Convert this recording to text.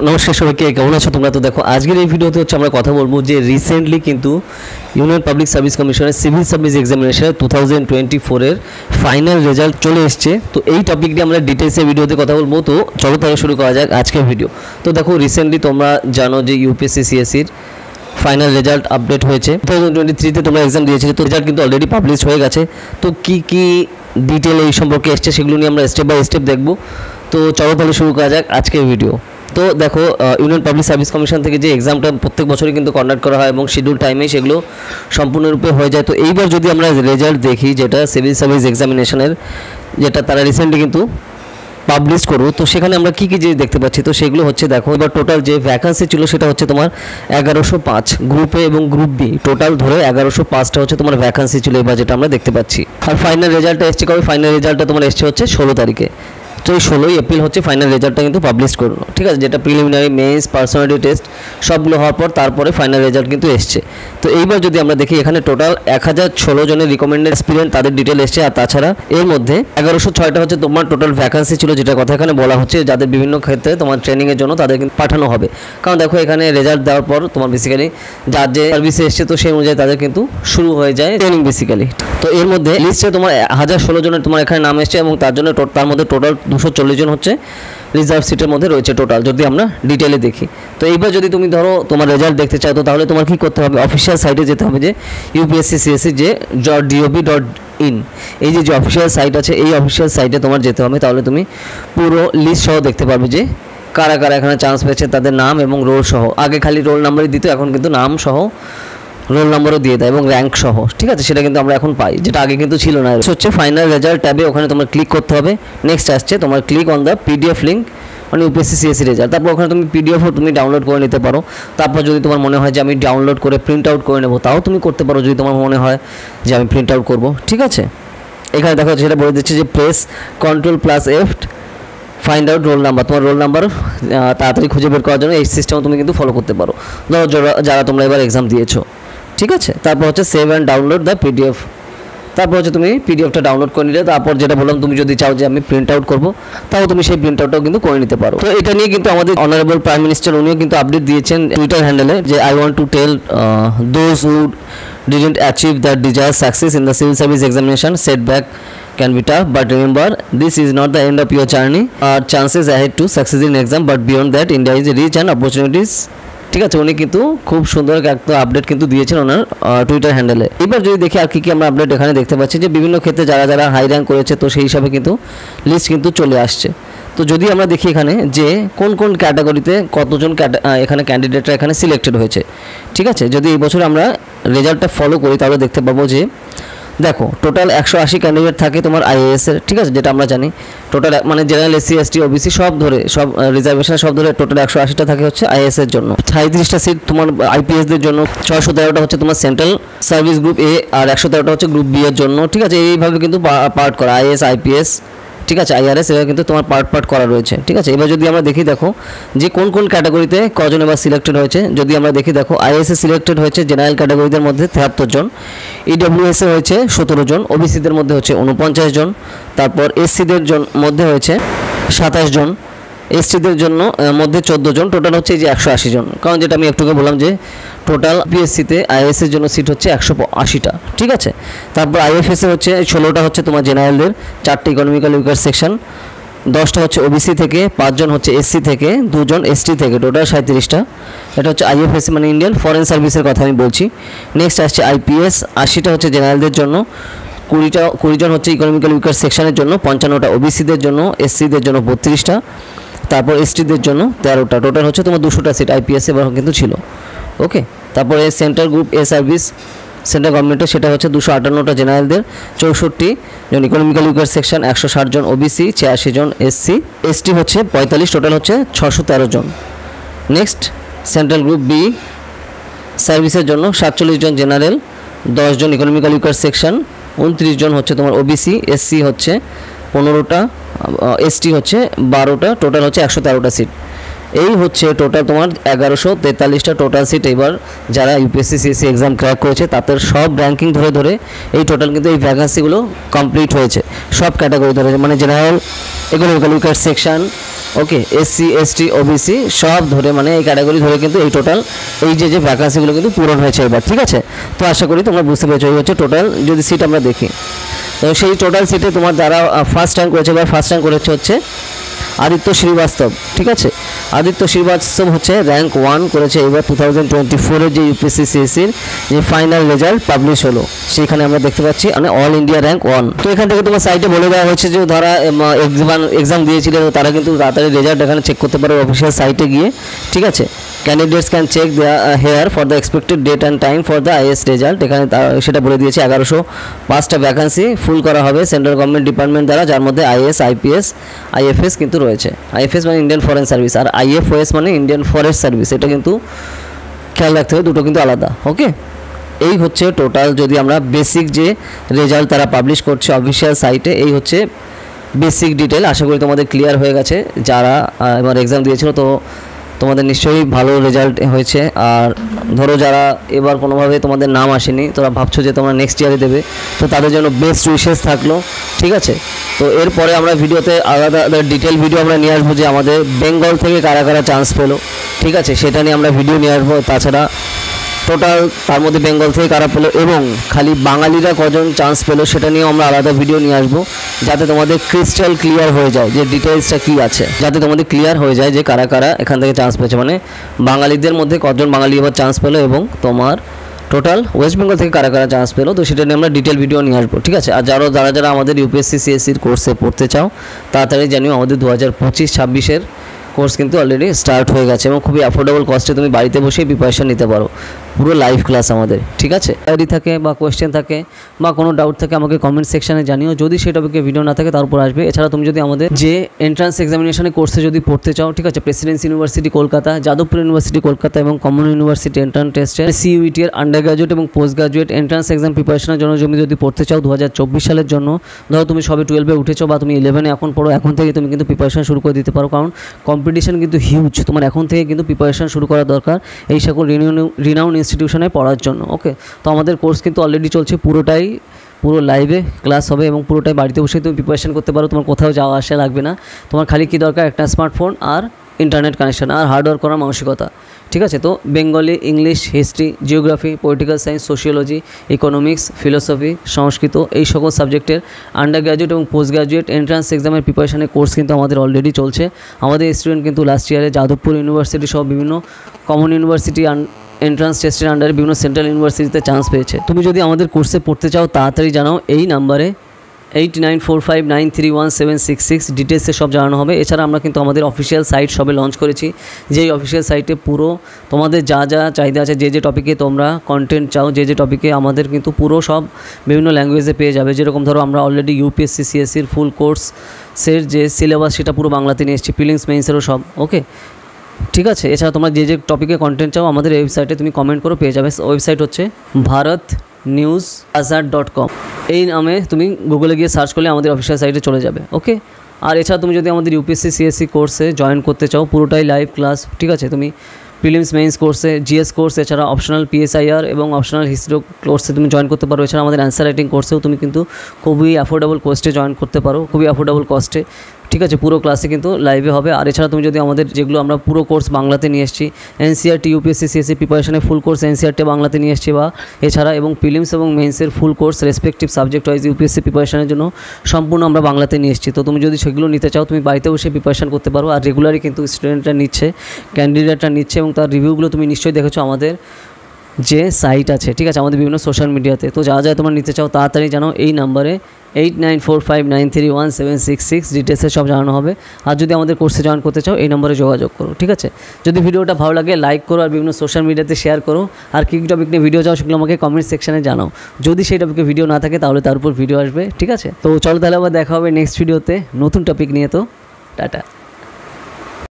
নমস্কার সবাইকে, কেমন আছো তোমরা? তো দেখো আজকের এই ভিডিওতে হচ্ছে আমরা কথা বলবো যে রিসেন্টলি কিন্তু ইউনিয়ন পাবলিক সার্ভিস কমিশনের সিভিল সার্ভিস এক্সামিনেশনের 2024 এর ফাইনাল রেজাল্ট চলে এসছে। তো এই টপিক নিয়ে আমরা ডিটেলসে ভিডিওতে কথা বলবো। তো চলো তাহলে শুরু করা যাক আজকের ভিডিও। তো দেখো রিসেন্টলি তোমরা জানো যে ইউপিএসসি সিএসসির ফাইনাল রেজাল্ট আপডেট হয়েছে। 2023-তে তোমরা এক্সাম দিয়েছিলে, তো রেজাল্ট কিন্তু অলরেডি পাবলিশ হয়ে গেছে। তো কি কি ডিটেল এই সম্পর্কে এসছে সেগুলো নিয়ে আমরা স্টেপ বাই স্টেপ দেখবো। তো চলো তাহলে শুরু করা যাক আজকের ভিডিও। তো দেখো ইউনিয়ন পাবলিক সার্ভিস কমিশন থেকে যে এক্সামটা প্রত্যেক বছরই কিন্তু কন্ডাক্ট করা হয় এবং শিডিউল টাইমেই সেগুলো সম্পূর্ণরূপে হয়ে যায়। তো এইবার যদি আমরা রেজাল্ট দেখি, যেটা সিভিল সার্ভিস এক্সামিনেশনের, যেটা তারা রিসেন্টলি কিন্তু পাবলিশ করবো, তো সেখানে আমরা কী কী যে দেখতে পাচ্ছি, তো সেগুলো হচ্ছে দেখো এবার টোটাল যে ভ্যাকান্সি ছিল সেটা হচ্ছে তোমার 1105 গ্রুপ এ এবং গ্রুপ বি, টোটাল ধরে 1105টা হচ্ছে তোমার ভ্যাকান্সি ছিল এবার, যেটা আমরা দেখতে পাচ্ছি। আর ফাইনাল রেজাল্টটা এসছে কবে? ফাইনাল রেজাল্টটা তোমার এসছে হচ্ছে 16 তারিখে। তো এই 16ই এপ্রিল হচ্ছে ফাইনাল রেজাল্টটা কিন্তু পাবলিশ করলো, ঠিক আছে, যেটা প্রিলিমিনারি, মেন্স, পার্সোনালিটি টেস্ট সবগুলো হওয়ার পর তারপরে ফাইনাল রেজাল্ট কিন্তু এসছে। তো এইবার যদি আমরা দেখি, এখানে টোটাল 1016 জনের রিকমেন্ডেড এক্সপিরিয়েন্স তাদের ডিটেল এসছে। আর তাছাড়া এর মধ্যে 1106টা হচ্ছে তোমার টোটাল ভ্যাকান্সি ছিল, যেটা কথা এখানে বলা হচ্ছে যাদের বিভিন্ন ক্ষেত্রে তোমার ট্রেনিংয়ের জন্য তাদের কিন্তু পাঠানো হবে। কারণ দেখো এখানে রেজাল্ট দেওয়ার পর তোমার বেসিক্যালি যার যে সার্ভিসে এসছে, তো সেই অনুযায়ী তাদের কিন্তু শুরু হয়ে যায় ট্রেনিং বেসিক্যালি। তো এর মধ্যে লিস্টে তোমার 1016 জনের তোমার এখানে নাম এসছে এবং তার জন্য তার মধ্যে টোটাল 240 জন হচ্ছে রিজার্ভ সিটের মধ্যে রয়েছে টোটাল, যদি আমরা ডিটেলে দেখি। তো এইবার যদি তুমি ধরো তোমার রেজাল্ট দেখতে চাও, তো তাহলে তোমার কী করতে হবে? অফিসিয়াল সাইটে যেতে হবে, যে ইউপিএসসি সিএসসি যে .dob.in এই যে অফিসিয়াল সাইট আছে, এই অফিসিয়াল সাইটে তোমার যেতে হবে। তাহলে তুমি পুরো লিস্ট সহ দেখতে পারবে যে কারা কারা এখানে চান্স পেয়েছে, তাদের নাম এবং রোল সহ। আগে খালি রোল নাম্বারই দিত, এখন কিন্তু নাম সহ রোল নাম্বারও দিয়ে দেয় এবং র্যাঙ্ক সহ, ঠিক আছে, সেটা কিন্তু আমরা এখন পাই, যেটা আগে কিন্তু ছিল না। হচ্ছে ফাইনাল রেজাল্ট ট্যাবে, ওখানে তোমার ক্লিক করতে হবে। নেক্সট আসছে তোমার click on the PDF link মানে ইউপিএসসি সিএসসি রেজাল্ট। তারপর ওখানে তুমি পিডিএফও তুমি ডাউনলোড করে নিতে পারো। তারপর যদি তোমার মনে হয় যে আমি ডাউনলোড করে প্রিন্ট আউট করে নেবো, তাও তুমি করতে পারো, যদি তোমার মনে হয় যে আমি প্রিন্ট আউট করবো, ঠিক আছে। এখানে দেখো সেটা বলে দিচ্ছে যে press Ctrl+F find out roll number. তোমার রোল নাম্বার তাড়াতাড়ি খুঁজে বের করার জন্য এই সিস্টেম তুমি কিন্তু ফলো করতে পারো, ধরো যারা তোমরা এবার এক্সাম দিয়েছো, ঠিক আছে। তারপর হচ্ছে save and download the PDF. তারপর হচ্ছে তুমি পিডিএফটা ডাউনলোড করে নিলে, তারপর যেটা বললাম, তুমি যদি চাও যে আমি প্রিন্ট আউট করবো, তাও তুমি সেই প্রিন্ট আউটটাও কিন্তু করে নিতে পারো। তো এটা নিয়ে কিন্তু আমাদের অনারেবল প্রাইম মিনিস্টার উনিও কিন্তু আপডেট দিয়েছেন টুইটার হ্যান্ডেলে, যে I want to tell those who didn't achieve the desired success in the civil service examination setback can be tough, but remember this is not the end of your journey. Chances ahead to succeed in exam, but beyond that India is rich and opportunities, ঠিক আছে। উনি কিন্তু খুব সুন্দর একটা update কিন্তু দিয়েছেন ওনার Twitter হ্যান্ডেলে। এবার যদি দেখি আর কি কি আমরা আপডেট এখানে দেখতে পাচ্ছি, যে বিভিন্ন ক্ষেত্রে যারা যারা হাই র্যাঙ্ক করেছে, তো সেই হিসাবে কিন্তু লিস্ট কিন্তু চলে আসছে। তো যদি আমরা দেখি এখানে যে কোন কোন ক্যাটাগরিতে কতজন এখানে ক্যান্ডিডেটরা এখানে সিলেক্টেড হয়েছে, ঠিক আছে। যদি এই বছর আমরা রেজাল্টটা ফলো করি, তাহলে দেখতে পাবো যে দেখো টোটাল 180 ক্যান্ডিডেট থাকে তোমার আইএএসের, ঠিক আছে, যেটা আমরা জানি। টোটাল মানে জেনারেল, এসসি, এসটি, ওবিসি সব ধরে, সব রিজার্ভেশন সব ধরে টোটাল 180টা থাকে হচ্ছে আইএএসের জন্য। 37টা সিট তোমার আইপিএসদের জন্য, 613টা হচ্ছে তোমার সেন্ট্রাল সার্ভিস গ্রুপ এ, আর 113টা হচ্ছে গ্রুপ বি এর জন্য, ঠিক আছে। এইভাবে কিন্তু পার্ট করা আইএএস, আইপিএস, ঠিক আছে, আইআরএস, এবার কিন্তু তোমার পার্ট করা রয়েছে, ঠিক আছে। এবার যদি আমরা দেখি, দেখো যে কোন কোন ক্যাটাগরিতে কজন এবার সিলেক্টেড হয়েছে, যদি আমরা দেখি, দেখো আইএসএ সিলেক্টেড হয়েছে জেনারেল ক্যাটাগরিদের মধ্যে 73 জন, ইডব্লিউএসএ হয়েছে 17 জন, ওবিসিদের মধ্যে হচ্ছে 49 জন, তারপর এসসিদের মধ্যে হয়েছে 27 জন, এসটিদের জন্য মধ্যে 14 জন, টোটাল হচ্ছে এই যে 180 জন। কারণ যেটা আমি একটুকে বললাম যে টোটাল পিএসসিতে আইএসের জন্য সিট হচ্ছে 180টা, ঠিক আছে। তারপর আইএফএসে হচ্ছে 16টা হচ্ছে তোমার জেনারেলদের, 4টা ইকোনমিক্যাল উইকার সেকশন, 10টা হচ্ছে ওবিসি থেকে, 5 জন হচ্ছে এসসি থেকে, 2 জন এসটি থেকে, টোটাল 37টা। এটা হচ্ছে আইএফএসি মানে ইন্ডিয়ান ফরেন সার্ভিসের কথা আমি বলছি। নেক্সট আসছে আইপিএস, 80টা হচ্ছে জেনারেলদের জন্য, 20 জন হচ্ছে ইকোনমিক্যাল উইকার সেকশনের জন্য, 55টা ওবিসিদের জন্য, এসসিদের জন্য 32টা, তারপর এসটিদের জন্য 13টা, টোটাল হচ্ছে তোমার 200টা সিট আইপিএস এবার কিন্তু ছিল, ওকে। তারপরে central group a service central গভর্নমেন্টের, সেটা হচ্ছে 258টা জেনারেলদের, 64 জন ইকোনমিক্যাল উইকার সেকশন, 160 জন ওবিসি, 86 জন এসসি, এসটি হচ্ছে 45, টোটাল হচ্ছে 613 জন। নেক্সট সেন্ট্রাল গ্রুপ বি সার্ভিসের জন্য 47 জন জেনারেল, 10 জন ইকোনমিক্যাল উইকার সেকশন, 29 জন হচ্ছে তোমার ওবিসি, এসসি হচ্ছে 15টা, এসটি হচ্ছে 12টা, টোটাল হচ্ছে 113টা সিট। এই হচ্ছে টোটাল তোমার 1143টা টোটাল সিট। এবার যারা ইউপিএসসি সিএসসি এক্সাম ক্র্যাক করেছে তাদের সব র্যাঙ্কিং ধরে ধরে এই টোটাল কিন্তু এই ভ্যাকান্সিগুলো কমপ্লিট হয়েছে, সব ক্যাটাগরি ধরে, মানে জেনারেল, ইকোনমিক্যাল উইকার সেকশন, ওকে, এসসি এসটি ওবিসি সব ধরে, মানে এই ক্যাটাগরি ধরে কিন্তু এই টোটাল এই যে ভ্যাকান্সিগুলো কিন্তু পূরণ হয়েছে এবার। ঠিক আছে, তো আশা করি তোমরা বুঝতে পেরেছো। এই হচ্ছে টোটাল যদি সিট আমরা দেখি, তো সেই টোটাল সিটে তোমার যারা ফার্স্ট র্যাঙ্ক করেছে, এবার ফার্স্ট র্যাঙ্ক করেছে হচ্ছে আদিত্য শ্রীবাস্তব। ঠিক আছে, আদিত্য শ্রীবাস্তব হচ্ছে র্যাঙ্ক 1 করেছে এবার 2024-এর যে ইউপিএসসি সিএসসির যে ফাইনাল রেজাল্ট পাবলিশ হলো সেখানে আমরা দেখতে পাচ্ছি মানে অল ইন্ডিয়া র্যাঙ্ক 1। তো এখান থেকে তোমার সাইটে বলে দেওয়া হয়েছে যে যারা এক্সাম দিয়েছিল তারা কিন্তু তাড়াতাড়ি রেজাল্ট এখানে চেক করতে পারবে অফিসিয়াল সাইটে গিয়ে। ঠিক আছে, candidates can check here for the expected date and time for the IAS result. এখানে সেটা বলে দিয়েছে 1105টা ভ্যাকান্সি ফুল করা হবে সেন্ট্রাল গভর্নমেন্ট ডিপার্টমেন্ট দ্বারা, যার মধ্যে আইএস, আইপিএস, আইএফএস কিন্তু রয়েছে। আইএফএস মানে ইন্ডিয়ান ফরেন সার্ভিস, আর আইএফওএস মানে ইন্ডিয়ান ফরেস্ট সার্ভিস। এটা কিন্তু খেয়াল রাখতে হবে, দুটো কিন্তু আলাদা। ওকে, এই হচ্ছে টোটাল যদি আমরা বেসিক যে রেজাল্ট তারা পাবলিশ করছে অফিসিয়াল সাইটে, এই হচ্ছে বেসিক ডিটেল। আশা করি তোমাদের ক্লিয়ার হয়ে গেছে যারা এবার এক্সাম দিয়েছিল, তো তোমাদের নিশ্চয়ই ভালো রেজাল্ট হয়েছে। আর ধরো যারা এবার কোনোভাবে তোমাদের নাম আসেনি, তোরা ভাবছো যে তোমরা নেক্সট ইয়ারে দেবে, তো তাদের জন্য বেস্ট উইশেস থাকলো। ঠিক আছে, তো এরপরে আমরা ভিডিওতে আলাদা ডিটেল ভিডিও আমরা নিয়ে আসবো যে আমাদের বেঙ্গল থেকে কারা কারা চান্স পেলো। ঠিক আছে, সেটা নিয়ে আমরা ভিডিও নিয়ে আসবো। তাছাড়া টোটাল তার মধ্যে বেঙ্গল থেকে কারা পেলো এবং খালি বাঙালিরা কজন চান্স পেলো সেটা নিয়েও আমরা আলাদা ভিডিও নিয়ে আসবো, যাতে তোমাদের ক্রিস্টাল ক্লিয়ার হয়ে যায় যে ডিটেলসটা কী আছে, যাতে তোমাদের ক্লিয়ার হয়ে যায় যে কারা কারা এখান থেকে চান্স পেয়েছে, মানে বাঙালিদের মধ্যে কজন বাঙালি এবার চান্স পেলো এবং তোমার টোটাল ওয়েস্ট বেঙ্গল থেকে কারা কারা চান্স পেলো। তো সেটা নিয়ে আমরা ডিটেল ভিডিও নিয়ে আসবো। ঠিক আছে, আর যারা আমাদের ইউপিএসসি সিএসসির কোর্সে পড়তে চাও তাড়াতাড়ি জানিও, আমাদের 2025-26-এর কোর্স কিন্তু অলরেডি স্টার্ট হয়ে গেছে এবং খুবই অ্যাফোর্ডেবল কস্টে তুমি বাড়িতে বসেই প্রিপারেশন নিতে পারো, পুরো লাইভ ক্লাস আমাদের। ঠিক আছে, ডায়েরি থাকে বা কোয়েশ্চেন থাকে বা কোনো ডাউট থাকে আমাকে কমেন্ট সেকশনে জানিও, যদি সেই টপিকে ভিডিও না থাকে তার উপর আসবে। এছাড়া তুমি যদি আমাদের যে এন্ট্রান্স এক্সামিনেশনের কোর্সে যদি পড়তে চাও, ঠিক আছে, Presidency university Kolkata, Jadavpur university Kolkata এবং কমন ইউনিভার্সিটি এন্ট্রান্স টেস্টের সিইউটি এর আন্ডার গ্র্যাজুয়েট এবং পোস্ট গ্র্যাজুয়েট এন্ট্রান্স এক্সাম প্রিপারেশনের জন্য যদি পড়তে চাও 2024 সালের জন্য, ধরো তুমি সবে 12-এ উঠেছো বা তুমি 11-এ এখন পড়ো, এখন থেকে তুমি কিন্তু প্রিপারেশন শুরু করে দিতে পারো, কারণ কম্পিটিশন কিন্তু হিউজ। তোমার এখন থেকে কিন্তু প্রিপারেশন শুরু করা দরকার এই সকল রিনাউন্ড ইনস্টিটিউশনে পড়ার জন্য। ওকে, তো আমাদের কোর্স কিন্তু অলরেডি চলছে, পুরো লাইভে ক্লাস হবে এবং পুরোটাই বাড়িতে বসে তুমি প্রিপারেশন করতে পারো, তোমার কোথাও যাওয়া আসা লাগবে না। তোমার খালি কি দরকার, একটা স্মার্টফোন আর ইন্টারনেট কানেকশন আর হার্ডওয়ার্ক করার মানসিকতা। ঠিক আছে, তো Bengali, English, history, geography, political science, sociology, economics, philosophy, Sanskrit এই সকল সাবজেক্টের আন্ডার গ্র্যাজুয়েট এবং পোস্ট গ্র্যাজুয়েট এন্ট্রান্স এক্সামের প্রিপারেশনের কোর্স কিন্তু আমাদের অলরেডি চলছে। আমাদের স্টুডেন্ট কিন্তু লাস্ট ইয়ারে যাদবপুর ইউনিভার্সিটি সহ বিভিন্ন কমন ইউনিভার্সিটি এন্ট্রান্স টেস্টের আন্ডারে বিভিন্ন সেন্ট্রাল ইউনিভার্সিটিতে চান্স পেয়েছে। তুমি যদি আমাদের কোর্সে পড়তে চাও তাড়াতাড়ি জানাও, এই নাম্বারে 8945931766 ডিটেলসে সব জানানো হবে। এছাড়া আমরা কিন্তু আমাদের অফিসিয়াল সাইট সবে লঞ্চ করেছি, যেই অফিসিয়াল সাইটে পুরো তোমাদের যা যা চাহিদা আছে, যে টপিকে তোমরা কন্টেন্ট চাও, যে টপিকে আমাদের কিন্তু পুরো সব বিভিন্ন ল্যাঙ্গুয়েজে পেয়ে যাবে। যেরকম ধরো আমরা অলরেডি ইউপিএসসি সিএসসির ফুল কোর্সের যে সিলেবাস সেটা পুরো বাংলাতে নিয়ে এসেছি, প্রিলিমস মেইনসেরও সব। ওকে, ঠিক আছে, এছাড়া তোমরা যে টপিকে কন্টেন্ট চাও আমাদের ওয়েবসাইটে তুমি কমেন্ট করো, পেয়ে যাবে। ওয়েবসাইট হচ্ছে bharatnewsazar.com, এই নামে তুমি গুগলে গিয়ে সার্চ করলে আমাদের অফিসিয়াল সাইটে চলে যাবে। ওকে, আর এছাড়া তুমি যদি আমাদের ইউপিএসসি সিএসসি কোর্সে জয়েন করতে চাও, পুরোটাই লাইভ ক্লাস। ঠিক আছে, তুমি প্রিলিমস মেইনস কোর্সে, জিএস কোর্স, এছাড়া অপশনাল পিএসআইআর এবং অপশনাল হিস্ট্রি কোর্সে তুমি জয়েন করতে পারো। এছাড়া আমাদের অ্যান্সার রাইটিং কোর্সেও তুমি কিন্তু খুবই অ্যাফোর্ডেবল কস্টে জয়েন করতে পারো, খুবই অ্যাফোর্ডেবল কস্টে। ঠিক আছে, পুরো ক্লাসে কিন্তু লাইভে হবে। আর এছাড়া তুমি যদি আমাদের যেগুলো আমরা পুরো কোর্স বাংলাতে নিয়ে এসেছি, এনসিআরটি ইউপিএসসি সিএসসি প্রিপারেশনের ফুল কোর্স এনসিআরটি বাংলাতে নিয়ে এসেছি, বা এছাড়া এবং প্রিলিমস এবং মেইনসের full course respective subject wise UPSC প্রিপারেশনের জন্য সম্পূর্ণ আমরা বাংলাতে নিয়ে এসেছি। তো তুমি যদি সেগুলো নিতে চাও তুমি বাড়িতে বসে প্রিপারেশন করতে পারো। আর রেগুলারই কিন্তু স্টুডেন্টরা নিচ্ছে, ক্যান্ডিডেটরা নিচ্ছে এবং তার রিভিউগুলো তুমি নিশ্চয়ই দেখেছো আমাদের যে সাইট আছে। ঠিক আছে, আমাদের বিভিন্ন সোশ্যাল মিডিয়াতে। তো যা তোমরা নিতে চাও তাড়াতাড়ি জানাও, এই নাম্বারে 8945931766 ডিটেলসে সব জানানো হবে। আর যদি আমাদের কোর্সে জয়েন করতে চাও এই নম্বরে যোগাযোগ করো। ঠিক আছে, যদি ভিডিওটা ভালো লাগে লাইক করো আর বিভিন্ন সোশ্যাল মিডিয়াতে শেয়ার করো। আর কী টপিক নিয়ে ভিডিও চাও সেগুলো আমাকে কমেন্ট সেকশনে জানাও। যদি সেই টপিকে ভিডিও না থাকে তাহলে তার উপর ভিডিও আসবে। ঠিক আছে, তো চলো তাহলে আবার দেখা হবে নেক্সট ভিডিওতে নতুন টপিক নিয়ে। তো টাটা।